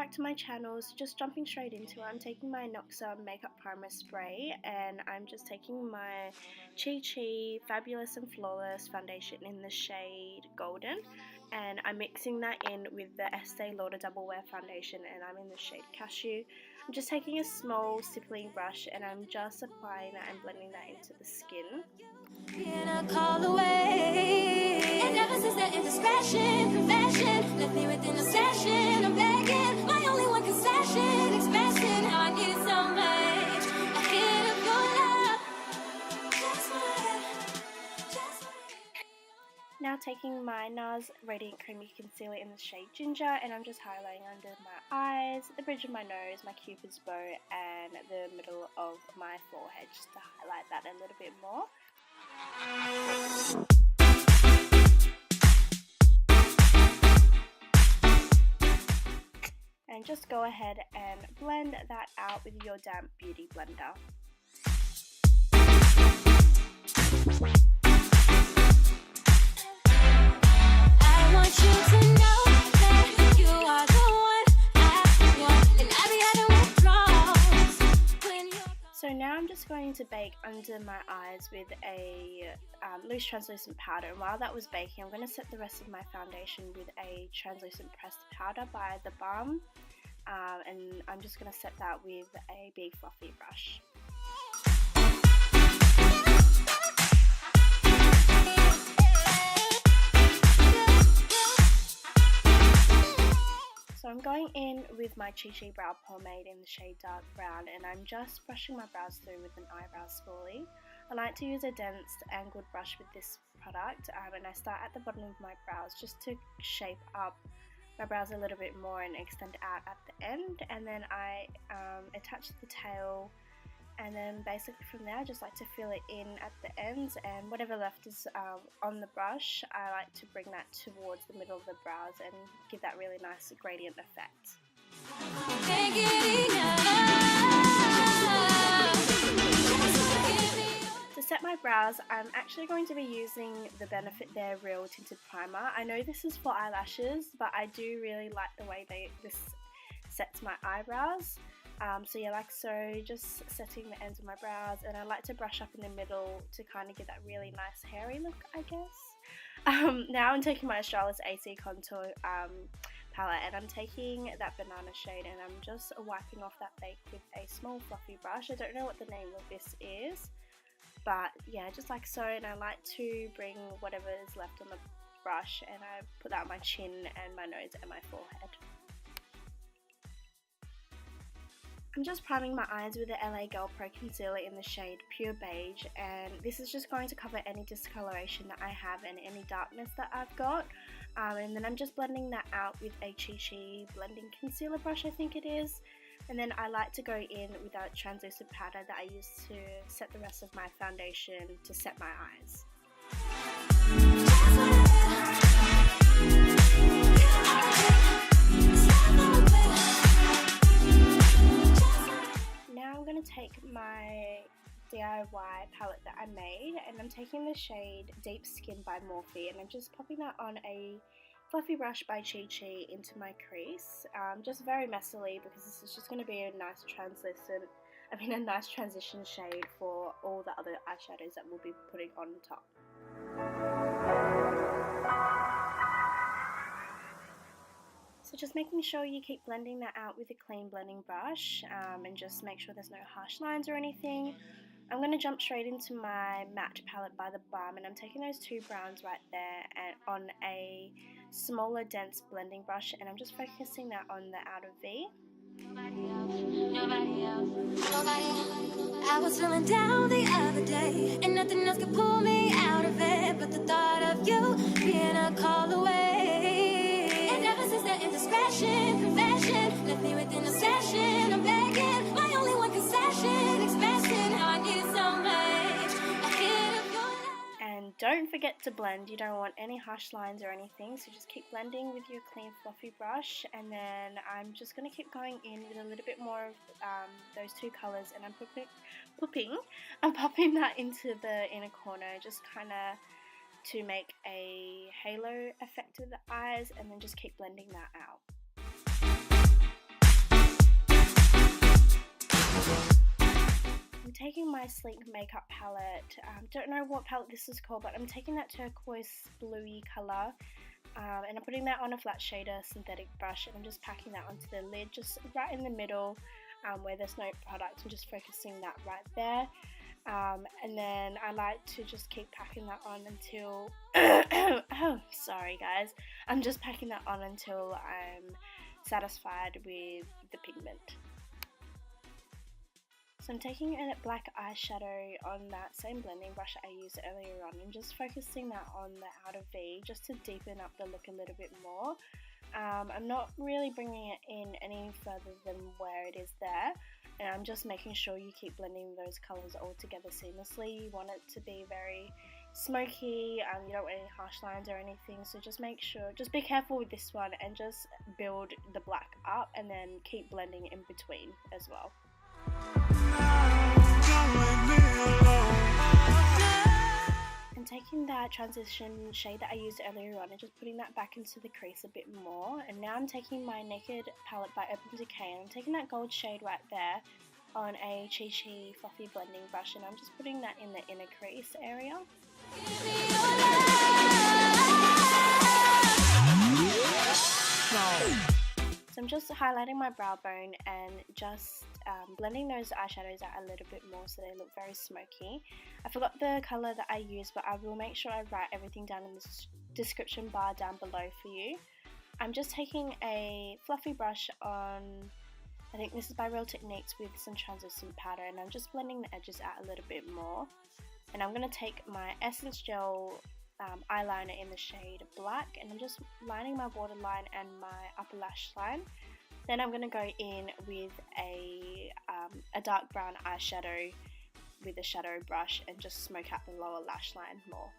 back to my channel. So just jumping straight into it, I'm taking my Innoxa makeup primer spray and I'm just taking my Chi Chi Fabulous and Flawless foundation in the shade Golden, and I'm mixing that in with the Estee Lauder Double Wear foundation, and I'm in the shade Cashew. I'm just taking a small stippling brush and I'm just applying that and blending that into the skin. A call away. And ever since that indiscretion, confession left me within a session. I'm begging, my only one concession, expressing how I need so much. A hit of your love. Now taking my Nars Radiant Creamy Concealer in the shade Ginger, and I'm just highlighting under my eyes, the bridge of my nose, my cupid's bow, and the middle of my forehead, just to highlight that a little bit more. And just go ahead and blend that out with your damp beauty blender. I want you to know that you are the one I want, and I be having withdrawals when you're gone. So now I'm just going to bake under my eyes with a loose translucent powder, and while that was baking I'm going to set the rest of my foundation with a translucent pressed powder by the Balm, and I'm just going to set that with a big fluffy brush. So I'm going in with my Chi Chi Brow Pomade in the shade Dark Brown, and I'm just brushing my brows through with an eyebrow spoolie. I like to use a dense angled brush with this product, and I start at the bottom of my brows just to shape up my brows a little bit more and extend out at the end, and then I attach the tail, and then basically from there I just like to fill it in at the ends, and whatever left is on the brush I like to bring that towards the middle of the brows and give that really nice gradient effect. Can't get enough. To set my brows, I'm actually going to be using the Benefit They're Real Tinted Primer. I know this is for eyelashes, but I do really like the way this sets my eyebrows. So yeah, like so, just setting the ends of my brows, and I like to brush up in the middle to kind of give that really nice hairy look, I guess. Now I'm taking my Australis AC contour palette, and I'm taking that banana shade, and I'm just wiping off that bake with a small fluffy brush. I don't know what the name of this is, but yeah, just like so, and I like to bring whatever is left on the brush and I put that on my chin and my nose and my forehead. I'm just priming my eyes with the LA Girl Pro Concealer in the shade Pure Beige, and this is just going to cover any discoloration that I have and any darkness that I've got. And then I'm just blending that out with a Chi Chi blending concealer brush, I think it is. And then I like to go in with a translucent powder that I use to set the rest of my foundation to set my eyes. Now I'm going to take my DIY palette that I made, and I'm taking the shade Deep Skin by Morphe, and I'm just popping that on a fluffy brush by Chi Chi into my crease, just very messily, because this is just going to be a nice nice transition shade for all the other eyeshadows that we'll be putting on top. So just making sure you keep blending that out with a clean blending brush, and just make sure there's no harsh lines or anything. I'm going to jump straight into my matte palette by the Balm, and I'm taking those two browns right there and on a smaller dense blending brush, and I'm just focusing that on the outer V. Nobody else. I was feeling down the other day, and nothing else could pull me out of it but the thought of you being a call away. And ever since that indiscretion, confession left me within a session. I'm begging, my only one concession, expressing how I need so much. A hit of your love. And don't forget to blend. You don't want any harsh lines or anything, so just keep blending with your clean fluffy brush. And then I'm just going to keep going in with a little bit more of those two colours, and I'm popping that into the inner corner, just kind of to make a halo effect to the eyes, and then just keep blending that out. my Sleek makeup palette. Don't know what palette this is called, but I'm taking that turquoise bluey colour and I'm putting that on a flat shader synthetic brush, and I'm just packing that onto the lid, just right in the middle where there's no product. I'm just focusing that right there. And then I like to just keep packing that on until oh, sorry guys, I'm just packing that on until I'm satisfied with the pigment. So I'm taking a black eyeshadow on that same blending brush I used earlier on and just focusing that on the outer V just to deepen up the look a little bit more. I'm not really bringing it in any further than where it is there, and I'm just making sure you keep blending those colours all together seamlessly. You want it to be very smoky, you don't want any harsh lines or anything, so just make sure, just be careful with this one and just build the black up and then keep blending in between as well. I'm taking that transition shade that I used earlier on and just putting that back into the crease a bit more, and now I'm taking my Naked palette by Decay and I'm taking that gold shade right there on a Chi fluffy blending brush, and I'm just putting that in the inner crease area. So I'm just highlighting my brow bone and just blending those eyeshadows out a little bit more so they look very smoky. I forgot the colour that I used, but I will make sure I write everything down in the description bar down below for you. I'm just taking a fluffy brush on, I think this is by Real Techniques, with some translucent powder, and I'm just blending the edges out a little bit more. And I'm going to take my Essence Gel eyeliner in the shade Black, and I'm just lining my waterline and my upper lash line. Then I'm going to go in with a dark brown eyeshadow with a shadow brush and just smoke out the lower lash line more.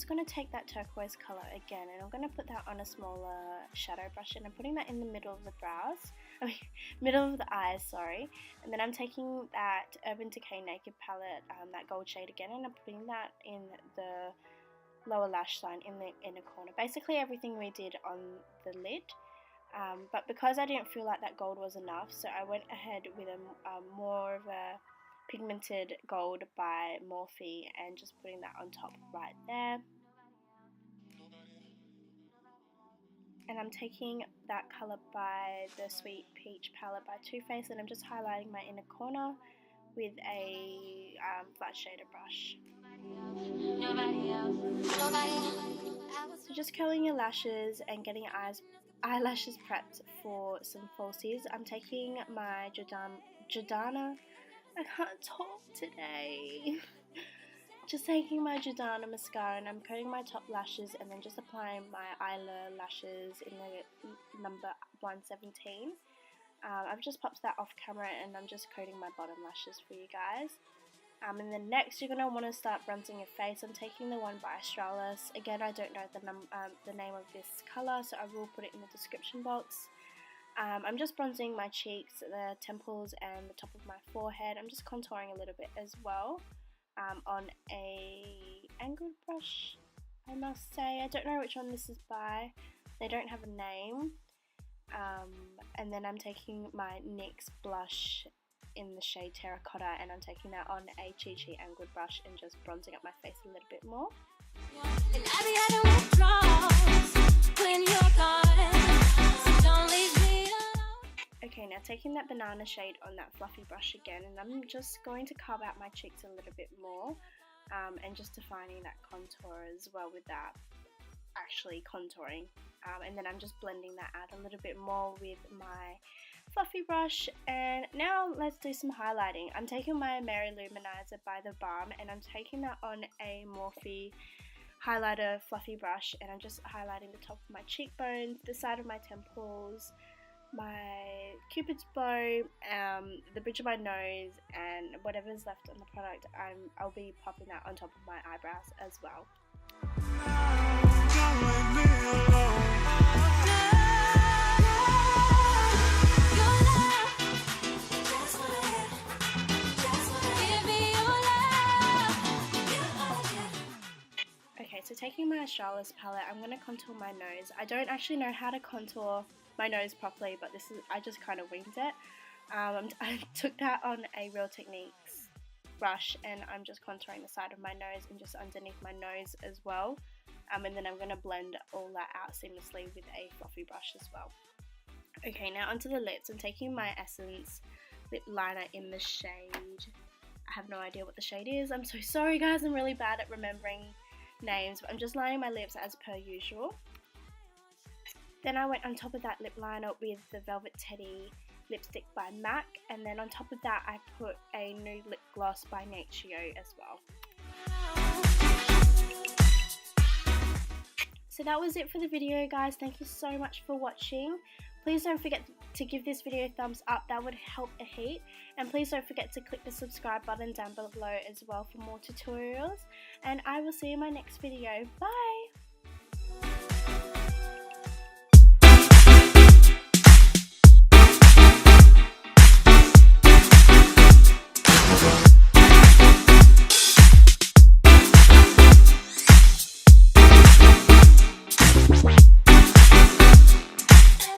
Going to take that turquoise color again, and I'm going to put that on a smaller shadow brush, and I'm putting that in the middle of the middle of the eyes, sorry. And then I'm taking that Urban Decay Naked palette, that gold shade again, and I'm putting that in the lower lash line in the inner corner. Basically everything we did on the lid, but because I didn't feel like that gold was enough, so I went ahead with a more of a pigmented gold by Morphe and just putting that on top right there. And I'm taking that colour by the Sweet Peach palette by Too Faced, and I'm just highlighting my inner corner with a flat shader brush. So just curling your lashes and getting your eyelashes prepped for some falsies. I'm taking my Jordana, I can't talk today. Just taking my Jordana mascara and I'm coating my top lashes and then just applying my eyelashes in the number 117. I've just popped that off camera and I'm just coating my bottom lashes for you guys. And then next you're going to want to start bronzing your face. I'm taking the one by Australis. Again, I don't know the name of this colour, so I will put it in the description box. I'm just bronzing my cheeks, the temples and the top of my forehead. I'm just contouring a little bit as well on a angled brush, I must say. I don't know which one this is by. They don't have a name. And then I'm taking my NYX blush in the shade Terracotta, and I'm taking that on a Chi angled brush and just bronzing up my face a little bit more. Okay, now taking that banana shade on that fluffy brush again, and I'm just going to carve out my cheeks a little bit more and just defining that contour as well with that actually contouring. And then I'm just blending that out a little bit more with my fluffy brush. And now let's do some highlighting. I'm taking my Mary Luminizer by the Balm, and I'm taking that on a Morphe highlighter fluffy brush, and I'm just highlighting the top of my cheekbones, the side of my temples, my cupid's bow, the bridge of my nose, and whatever's left on the product, I'll be popping that on top of my eyebrows as well. don't leave me alone. Your love, just wanna give me your love. Okay, so taking my Australis palette, I'm going to contour my nose. I don't actually know how to contour my nose properly, but I just kind of winged it. I took that on a Real Techniques brush, and I'm just contouring the side of my nose and just underneath my nose as well. And then I'm going to blend all that out seamlessly with a fluffy brush as well. Okay, now onto the lips. I'm taking my Essence lip liner in the shade. I have no idea what the shade is. I'm so sorry guys, I'm really bad at remembering names, but I'm just lining my lips as per usual. Then I went on top of that lip liner with the Velvet Teddy lipstick by MAC, and then on top of that I put a nude lip gloss by Natio as well. So that was it for the video guys. Thank you so much for watching. Please don't forget to give this video a thumbs up, that would help a heap. And please don't forget to click the subscribe button down below as well for more tutorials. And I will see you in my next video. Bye!